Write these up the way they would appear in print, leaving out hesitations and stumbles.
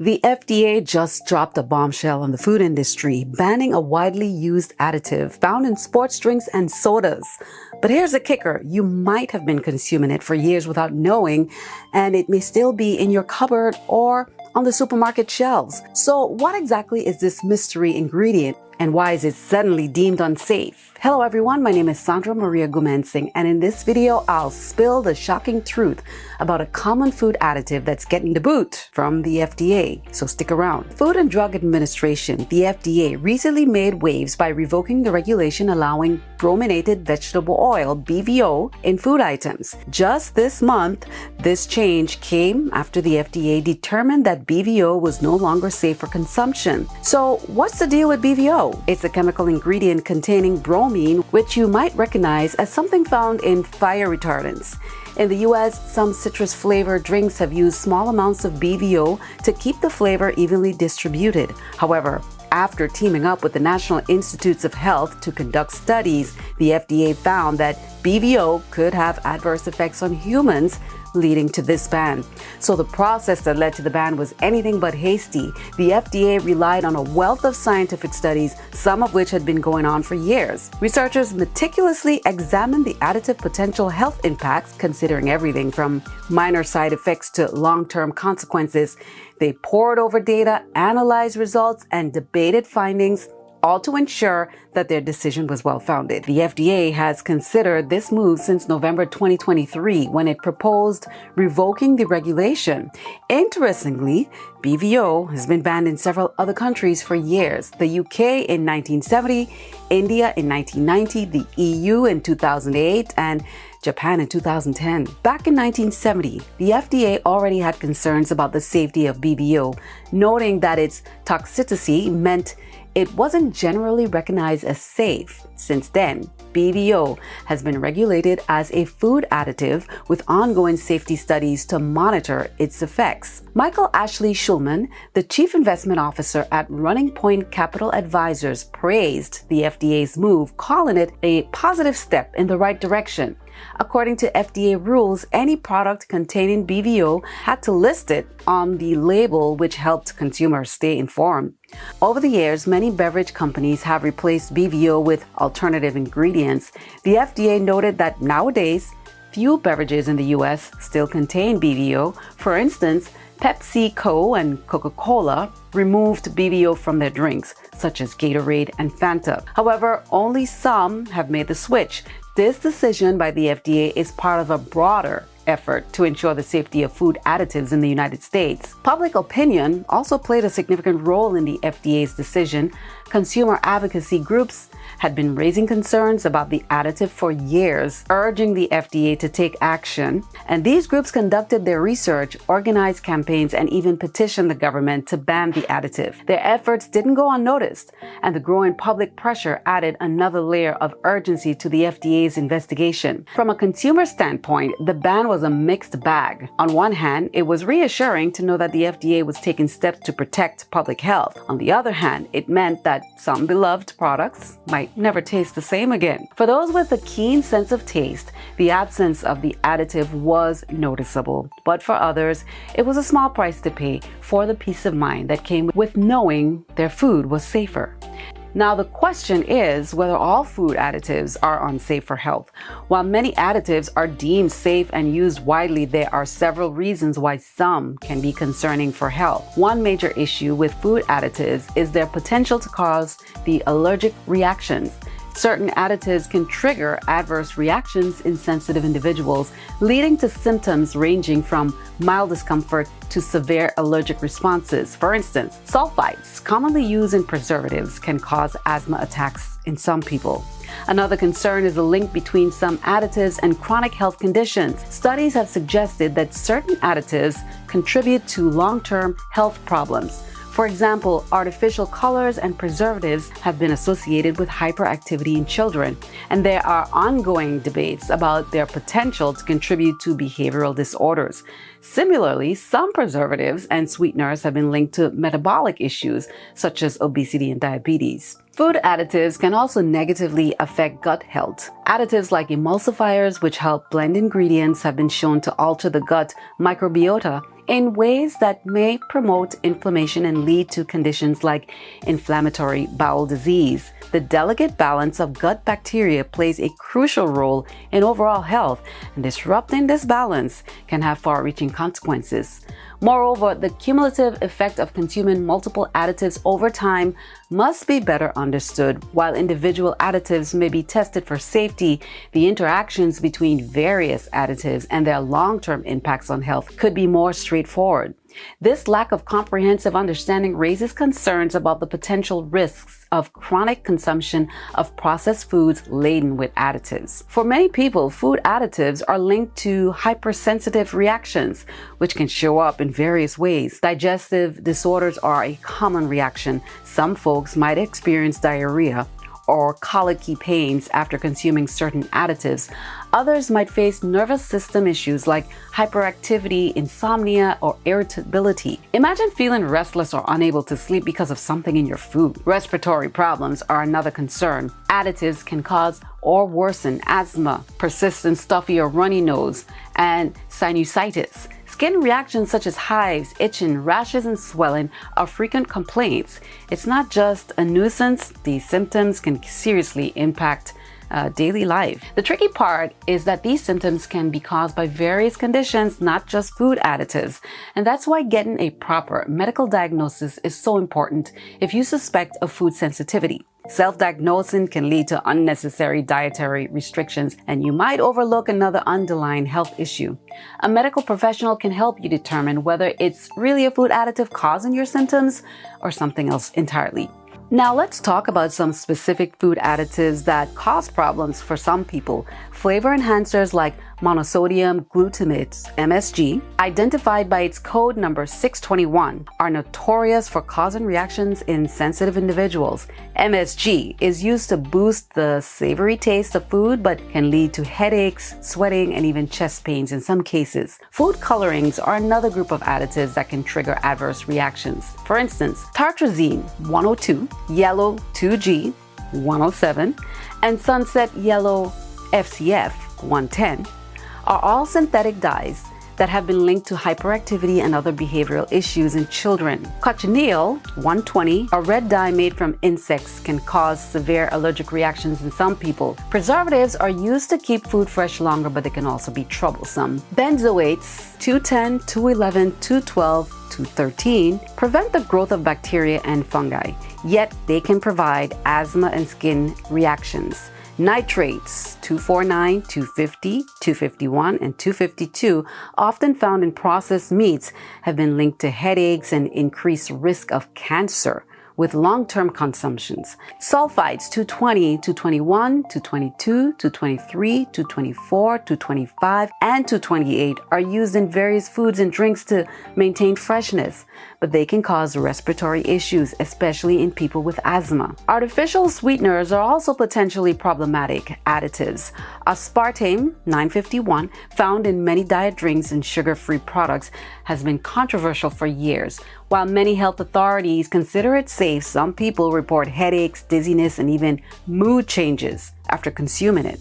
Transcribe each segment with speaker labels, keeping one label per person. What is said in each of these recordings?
Speaker 1: The FDA just dropped a bombshell on the food industry, banning a widely used additive found in sports drinks and sodas. But here's the kicker. You might have been consuming it for years without knowing, and it may still be in your cupboard or on the supermarket shelves. So what exactly is this mystery ingredient, and why is it suddenly deemed unsafe? Hello everyone, my name is Sandra Maria Gumansing, and in this video I'll spill the shocking truth about a common food additive that's getting the boot from the FDA, so stick around. Food and Drug Administration, the FDA, recently made waves by revoking the regulation allowing brominated vegetable oil, BVO, in food items. Just this month, this change came after the FDA determined that BVO was no longer safe for consumption. So what's the deal with BVO? It's a chemical ingredient containing bromine, which you might recognize as something found in fire retardants. In the US, some citrus-flavored drinks have used small amounts of BVO to keep the flavor evenly distributed. However, after teaming up with the National Institutes of Health to conduct studies, the FDA found that BVO could have adverse effects on humans, leading to this ban. So the process that led to the ban was anything but hasty. The FDA relied on a wealth of scientific studies, some of which had been going on for years. Researchers meticulously examined the additive potential health impacts, considering everything from minor side effects to long-term consequences. They pored over data, analyzed results, and debated findings, all to ensure that their decision was well-founded. The FDA has considered this move since November 2023, when it proposed revoking the regulation. Interestingly, BVO has been banned in several other countries for years. The UK in 1970, India in 1990, the EU in 2008, and Japan in 2010. Back in 1970, the FDA already had concerns about the safety of BVO, noting that its toxicity meant it wasn't generally recognized as safe. Since then, BVO has been regulated as a food additive with ongoing safety studies to monitor its effects. Michael Ashley Schulman, the Chief Investment Officer at Running Point Capital Advisors, praised the FDA's move, calling it a positive step in the right direction. According to FDA rules, any product containing BVO had to list it on the label, which helped consumers stay informed. Over the years, many beverage companies have replaced BVO with alternative ingredients. The FDA noted that nowadays, few beverages in the US still contain BVO. For instance, PepsiCo and Coca-Cola removed BVO from their drinks, such as Gatorade and Fanta. However, only some have made the switch. This decision by the FDA is part of a broader effort to ensure the safety of food additives in the United States. Public opinion also played a significant role in the FDA's decision. Consumer advocacy groups had been raising concerns about the additive for years, urging the FDA to take action. And these groups conducted their research, organized campaigns, and even petitioned the government to ban the additive. Their efforts didn't go unnoticed, and the growing public pressure added another layer of urgency to the FDA's investigation. From a consumer standpoint, the ban was a mixed bag. On one hand, it was reassuring to know that the FDA was taking steps to protect public health. On the other hand, it meant that some beloved products might never taste the same again. For those with a keen sense of taste, the absence of the additive was noticeable. But for others, it was a small price to pay for the peace of mind that came with knowing their food was safer. Now, the question is whether all food additives are unsafe for health. While many additives are deemed safe and used widely, there are several reasons why some can be concerning for health. One major issue with food additives is their potential to cause the allergic reactions. Certain additives can trigger adverse reactions in sensitive individuals, leading to symptoms ranging from mild discomfort to severe allergic responses. For instance, sulfites, commonly used in preservatives, can cause asthma attacks in some people. Another concern is the link between some additives and chronic health conditions. Studies have suggested that certain additives contribute to long-term health problems. For example, artificial colors and preservatives have been associated with hyperactivity in children, and there are ongoing debates about their potential to contribute to behavioral disorders. Similarly, some preservatives and sweeteners have been linked to metabolic issues such as obesity and diabetes. Food additives can also negatively affect gut health. Additives like emulsifiers, which help blend ingredients, have been shown to alter the gut microbiota, in ways that may promote inflammation and lead to conditions like inflammatory bowel disease. The delicate balance of gut bacteria plays a crucial role in overall health, and disrupting this balance can have far-reaching consequences. Moreover, the cumulative effect of consuming multiple additives over time must be better understood. While individual additives may be tested for safety, the interactions between various additives and their long-term impacts on health could be more straightforward. This lack of comprehensive understanding raises concerns about the potential risks of chronic consumption of processed foods laden with additives. For many people, food additives are linked to hypersensitive reactions, which can show up in various ways. Digestive disorders are a common reaction. Some folks might experience diarrhea or colicky pains after consuming certain additives. Others might face nervous system issues like hyperactivity, insomnia, or irritability. Imagine feeling restless or unable to sleep because of something in your food. Respiratory problems are another concern. Additives can cause or worsen asthma, persistent stuffy or runny nose, and sinusitis. Skin reactions such as hives, itching, rashes, and swelling are frequent complaints. It's not just a nuisance. These symptoms can seriously impact daily life. The tricky part is that these symptoms can be caused by various conditions, not just food additives. And that's why getting a proper medical diagnosis is so important if you suspect a food sensitivity. Self-diagnosing can lead to unnecessary dietary restrictions, and you might overlook another underlying health issue. A medical professional can help you determine whether it's really a food additive causing your symptoms or something else entirely. Now let's talk about some specific food additives that cause problems for some people. Flavor enhancers like monosodium glutamate, MSG, identified by its code number 621, are notorious for causing reactions in sensitive individuals. MSG is used to boost the savory taste of food, but can lead to headaches, sweating, and even chest pains in some cases. Food colorings are another group of additives that can trigger adverse reactions. For instance, tartrazine 102, yellow 2G 107, and sunset yellow FCF 110 are all synthetic dyes that have been linked to hyperactivity and other behavioral issues in children. Cochineal 120, a red dye made from insects, can cause severe allergic reactions in some people. Preservatives are used to keep food fresh longer, but they can also be troublesome. Benzoates 210, 211, 212, 213 prevent the growth of bacteria and fungi, yet they can provide asthma and skin reactions. Nitrates 249, 250, 251, and 252, often found in processed meats, have been linked to headaches and increased risk of cancer with long-term consumptions. Sulfites 220, 221, 222, 223, 224, 225, and 228 are used in various foods and drinks to maintain freshness, but they can cause respiratory issues, especially in people with asthma. Artificial sweeteners are also potentially problematic additives. Aspartame 951, found in many diet drinks and sugar-free products, has been controversial for years. While many health authorities consider it safe, some people report headaches, dizziness, and even mood changes after consuming it.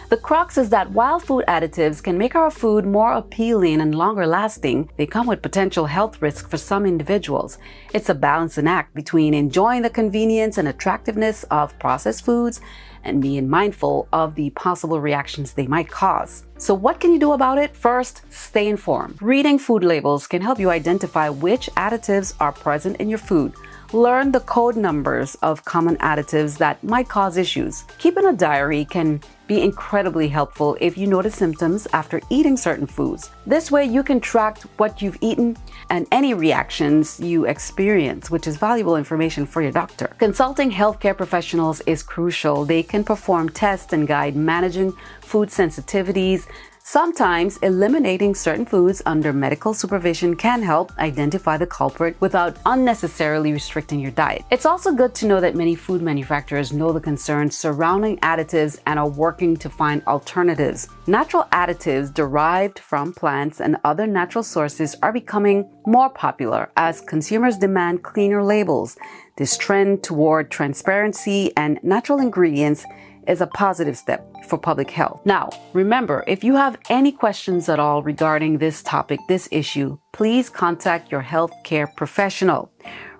Speaker 1: The crux is that while food additives can make our food more appealing and longer lasting, they come with potential health risks for some individuals. It's a balancing act between enjoying the convenience and attractiveness of processed foods and being mindful of the possible reactions they might cause. So what can you do about it? First, stay informed. Reading food labels can help you identify which additives are present in your food. Learn the code numbers of common additives that might cause issues. Keeping a diary can be incredibly helpful if you notice symptoms after eating certain foods. This way you can track what you've eaten and any reactions you experience, which is valuable information for your doctor. Consulting healthcare professionals is crucial. They can perform tests and guide managing food sensitivities. Sometimes eliminating certain foods under medical supervision can help identify the culprit without unnecessarily restricting your diet. It's also good to know that many food manufacturers know the concerns surrounding additives and are working to find alternatives. Natural additives derived from plants and other natural sources are becoming more popular as consumers demand cleaner labels. This trend toward transparency and natural ingredients is a positive step for public health. Now, remember, if you have any questions at all regarding this topic, this issue, please contact your healthcare professional.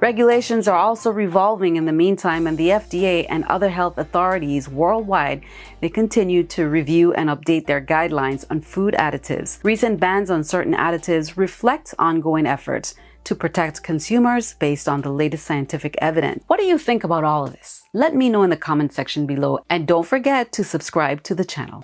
Speaker 1: Regulations are also revolving in the meantime, and the FDA and other health authorities worldwide, they continue to review and update their guidelines on food additives. Recent bans on certain additives reflect ongoing efforts to protect consumers based on the latest scientific evidence. What do you think about all of this? Let me know in the comment section below, and don't forget to subscribe to the channel.